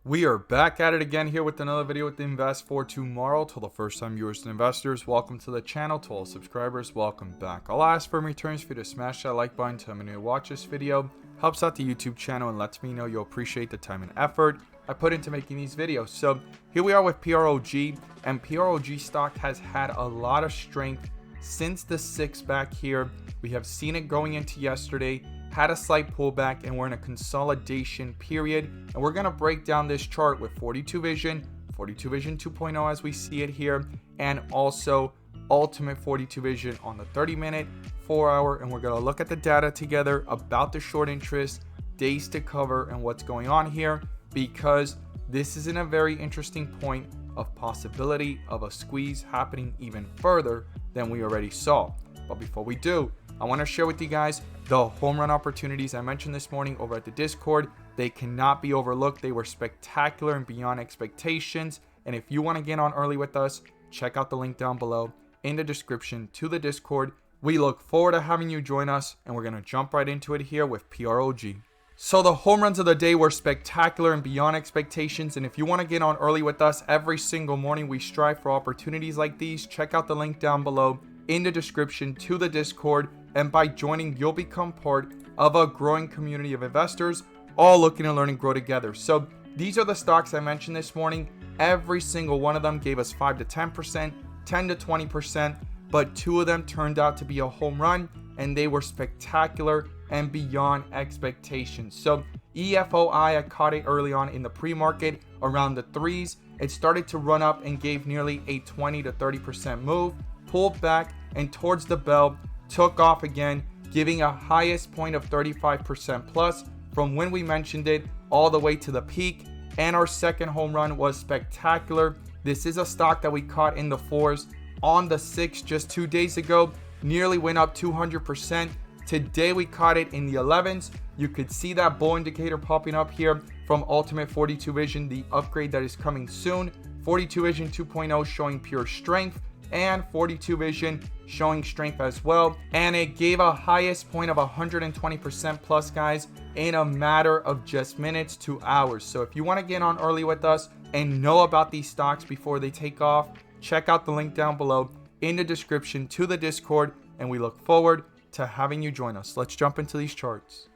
We are back at it again here with another video with the Invest for Tomorrow. To the first time viewers and investors, welcome to the channel. To all subscribers, welcome back. I'll ask for returns for you to smash that like button to me to watch this video. Helps out the YouTube channel and lets me know you appreciate the time and effort I put into making these videos. So here we are with Prog, and Prog stock has had a lot of strength since the 6 back here. We have seen it going into yesterday, had a slight pullback, and we're in a consolidation period. And we're going to break down this chart with 42 Vision 2.0 as we see it here, and also Ultimate 42 Vision on the 30-minute, 4-hour, and we're going to look at the data together about the short interest, days to cover, and what's going on here, because this is in a very interesting point of possibility of a squeeze happening even further than we already saw. But before we do, I want to share with you guys the home run opportunities I mentioned this morning over at the Discord. They cannot be overlooked. They were spectacular and beyond expectations. And if you want to get on early with us, check out the link down below in the description to the Discord. We look forward to having you join us, and we're going to jump right into it here with Prog. So the home runs of the day were spectacular and beyond expectations. And if you want to get on early with us, every single morning we strive for opportunities like these. Check out the link down below in the description to the Discord, and by joining you'll become part of a growing community of investors all looking to learn and grow together. So these are the stocks I mentioned this morning. Every single one of them gave us 5 to 10%, 10 to 20%, but 2 of them turned out to be a home run, and they were spectacular and beyond expectations. So EFOI, I caught it early on in the pre-market around the 3s. It started to run up and gave nearly a 20 to 30% move, pulled back, and towards the bell took off again, giving a highest point of 35% plus from when we mentioned it all the way to the peak. And our second home run was spectacular. This is a stock that we caught in the 4s on the 6th just 2 days ago, nearly went up 200%. Today we caught it in the 11s. You could see that bull indicator popping up here from Ultimate 42 Vision, the upgrade that is coming soon. 42 Vision 2.0 showing pure strength, and 42 Vision showing strength as well, and it gave a highest point of 120% plus, guys, in a matter of just minutes to hours. So if you want to get on early with us and know about these stocks before they take off, check out the link down below in the description to the Discord, and we look forward to having you join us. Let's jump into these charts.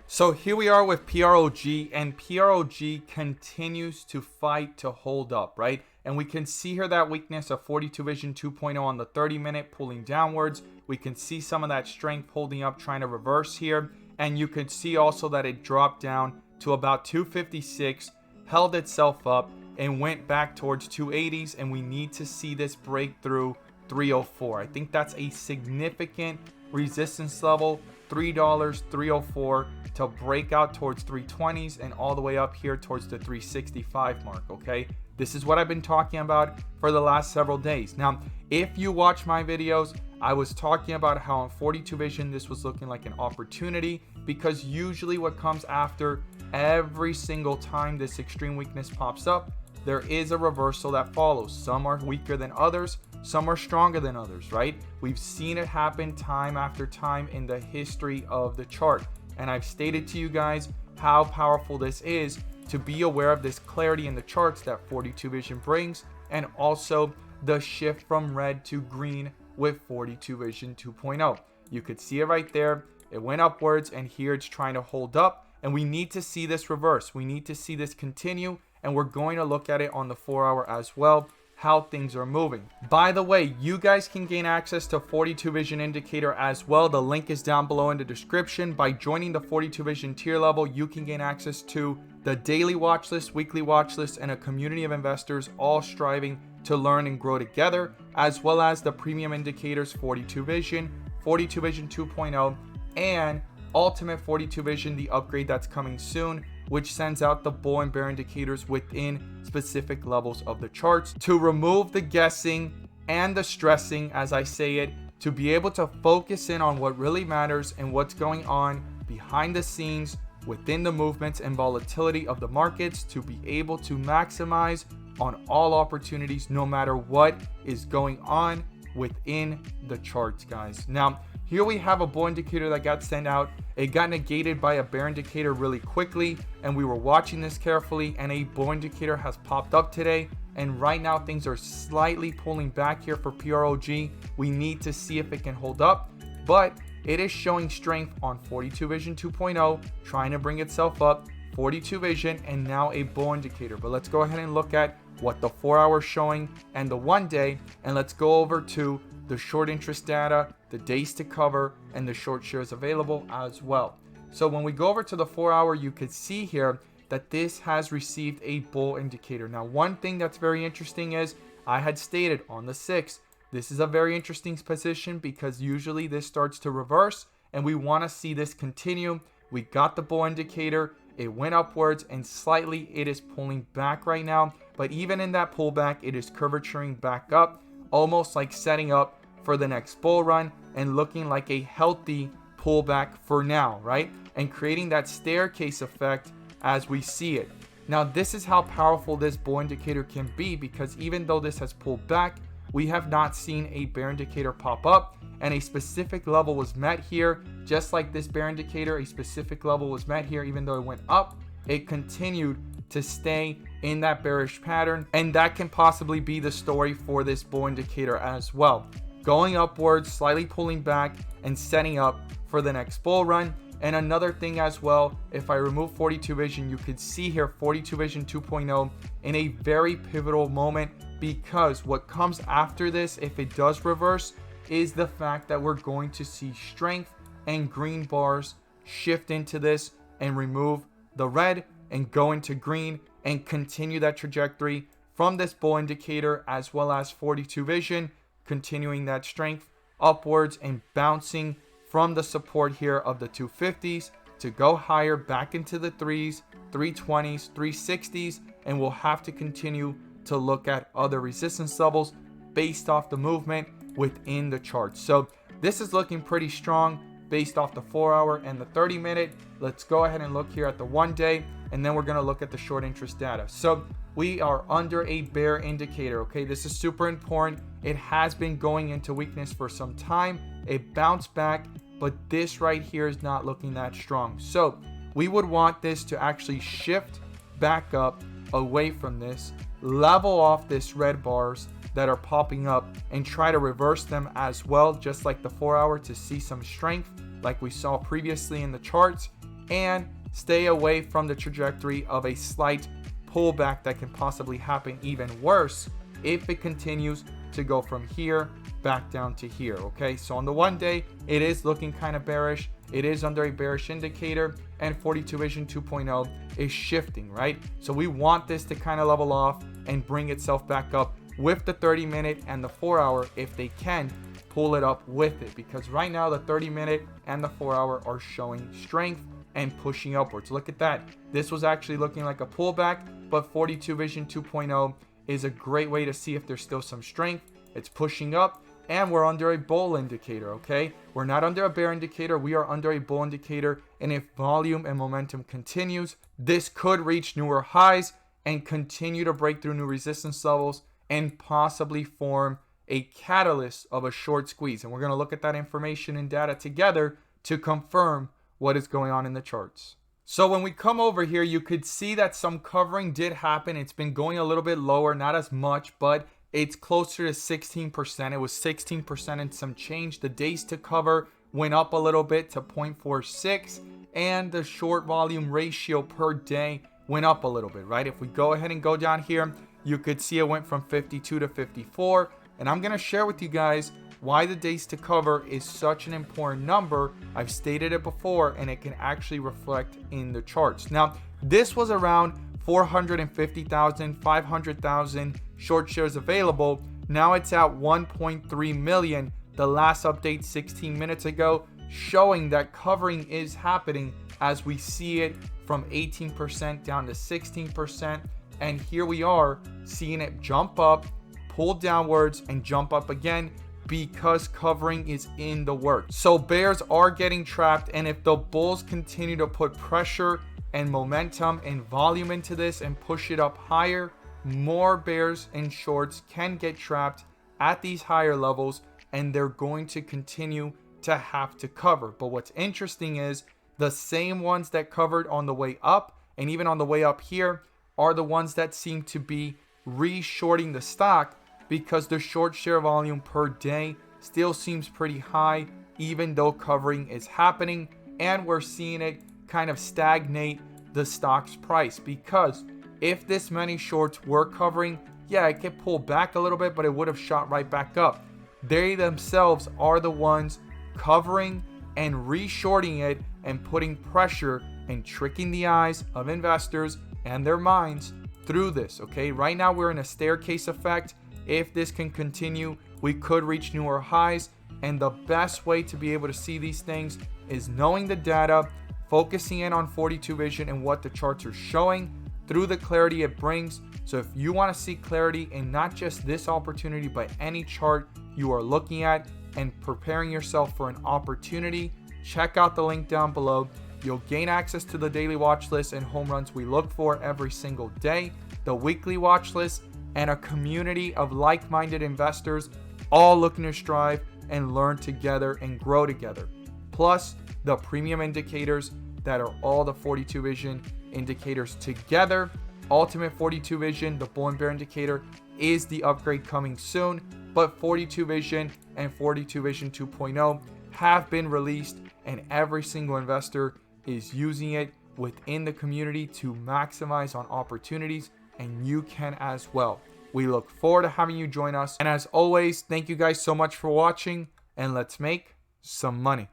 So here we are with Prog, and Prog continues to fight to hold up, right? And we can see here that weakness of 42 Vision 2.0 on the 30-minute pulling downwards. We can see some of that strength holding up, trying to reverse here. And you could see also that it dropped down to about 256, held itself up, and went back towards 280s. And we need to see this break through 304. I think that's a significant resistance level, $3, 304, to break out towards 320s and all the way up here towards the 365 mark, okay? This is what I've been talking about for the last several days. Now, if you watch my videos, I was talking about how on 42 Vision this was looking like an opportunity, because usually what comes after every single time this extreme weakness pops up, there is a reversal that follows. Some are weaker than others, some are stronger than others, right? We've seen it happen time after time in the history of the chart. And I've stated to you guys how powerful this is to be aware of this clarity in the charts that 42 Vision brings, and also the shift from red to green with 42 Vision 2.0. You could see it right there. It went upwards, and here it's trying to hold up, and we need to see this reverse. We need to see this continue, and we're going to look at it on the 4-hour as well, how things are moving. By the way, you guys can gain access to 42 Vision indicator as well. The link is down below in the description. By joining the 42 Vision tier level, you can gain access to the daily watch list, weekly watch list, and a community of investors all striving to learn and grow together, as well as the premium indicators 42 Vision 2.0, and Ultimate 42 Vision, the upgrade that's coming soon, which sends out the bull and bear indicators within specific levels of the charts to remove the guessing and the stressing, as I say it, to be able to focus in on what really matters and what's going on behind the scenes within the movements and volatility of the markets, to be able to maximize on all opportunities no matter what is going on within the charts, guys. Now, here we have a bull indicator that got sent out. It got negated by a bear indicator really quickly, and we were watching this carefully, and a bull indicator has popped up today. And right now things are slightly pulling back here for PROG. We need to see if it can hold up, but it is showing strength on 42 Vision 2.0, trying to bring itself up, 42 Vision, and now a bull indicator. But let's go ahead and look at what the 4-hour is showing and the 1 day, and let's go over to the short interest data, the days to cover, and the short shares available as well. So when we go over to the 4-hour, you could see here that this has received a bull indicator. Now, one thing that's very interesting is I had stated on the 6th, this is a very interesting position because usually this starts to reverse, and we want to see this continue. We got the bull indicator, it went upwards, and slightly it is pulling back right now. But even in that pullback, it is curvaturing back up, almost like setting up for the next bull run and looking like a healthy pullback for now, right? And creating that staircase effect as we see it. Now, this is how powerful this bull indicator can be, because even though this has pulled back, we have not seen a bear indicator pop up, and a specific level was met here. Just like this bear indicator, a specific level was met here. Even though it went up, it continued to stay in that bearish pattern, and that can possibly be the story for this bull indicator as well. Going upwards, slightly pulling back, and setting up for the next bull run. And another thing as well, if I remove 42 Vision, you could see here 42 Vision 2.0 in a very pivotal moment, because what comes after this, if it does reverse, is the fact that we're going to see strength and green bars shift into this and remove the red and go into green and continue that trajectory from this bull indicator, as well as 42 Vision continuing that strength upwards and bouncing from the support here of the 250s to go higher back into the 3s, 320s, 360s, and we'll have to continue to look at other resistance levels based off the movement within the chart. So this is looking pretty strong based off the 4-hour and the 30-minute. Let's go ahead and look here at the 1 day, and then we're going to look at the short interest data. So we are under a bear indicator, okay? This is super important. It has been going into weakness for some time. It bounced back, but this right here is not looking that strong. So we would want this to actually shift back up away from this, level off this red bars that are popping up, and try to reverse them as well, just like the 4-hour, to see some strength like we saw previously in the charts, and stay away from the trajectory of a slight pullback that can possibly happen even worse if it continues to go from here back down to here. Okay, so on the 1 day, it is looking kind of bearish. It is under a bearish indicator, and 42 Vision 2.0 is shifting, right? So we want this to kind of level off and bring itself back up with the 30-minute and the 4-hour if they can pull it up with it, because right now the 30-minute and the 4-hour are showing strength and pushing upwards. Look at that. This was actually looking like a pullback, but 42 Vision 2.0 is a great way to see if there's still some strength. It's pushing up, and we're under a bull indicator, okay? We're not under a bear indicator. We are under a bull indicator, and if volume and momentum continues, this could reach newer highs and continue to break through new resistance levels and possibly form a catalyst of a short squeeze. And we're going to look at that information and data together to confirm what is going on in the charts. So when we come over here, you could see that some covering did happen. It's been going a little bit lower, not as much, but it's closer to 16%. It was 16% and some change. The days to cover went up a little bit to 0.46, and the short volume ratio per day went up a little bit, right? If we go ahead and go down here, you could see it went from 52 to 54. And I'm going to share with you guys why the days to cover is such an important number. I've stated it before, and it can actually reflect in the charts. Now, this was around 450,000, 500,000 short shares available. Now it's at 1.3 million. The last update 16 minutes ago, showing that covering is happening as we see it from 18% down to 16%. And here we are seeing it jump up, pull downwards, and jump up again, because covering is in the works. So bears are getting trapped, and if the bulls continue to put pressure and momentum and volume into this and push it up higher, more bears and shorts can get trapped at these higher levels, and they're going to continue to have to cover. But what's interesting is the same ones that covered on the way up and even on the way up here are the ones that seem to be re-shorting the stock, because the short share volume per day still seems pretty high, even though covering is happening, and we're seeing it kind of stagnate the stock's price. Because if this many shorts were covering, yeah, it could pull back a little bit, but it would have shot right back up. They themselves are the ones covering and re-shorting it and putting pressure and tricking the eyes of investors and their minds through this. Okay, right now we're in a staircase effect. If this can continue, we could reach newer highs, and the best way to be able to see these things is knowing the data, focusing in on 42 vision and what the charts are showing through the clarity it brings. So if you want to see clarity in not just this opportunity, but any chart you are looking at and preparing yourself for an opportunity, check out the link down below. You'll gain access to the daily watch list and home runs we look for every single day, the weekly watch list, and a community of like-minded investors all looking to strive and learn together and grow together. Plus the premium indicators that are all the 42 vision indicators together. Ultimate 42 vision, the bull and bear indicator, is the upgrade coming soon, but 42 vision and 42 vision 2.0 have been released, and every single investor is using it within the community to maximize on opportunities, and you can as well. We look forward to having you join us, and as always, thank you guys so much for watching, and let's make some money.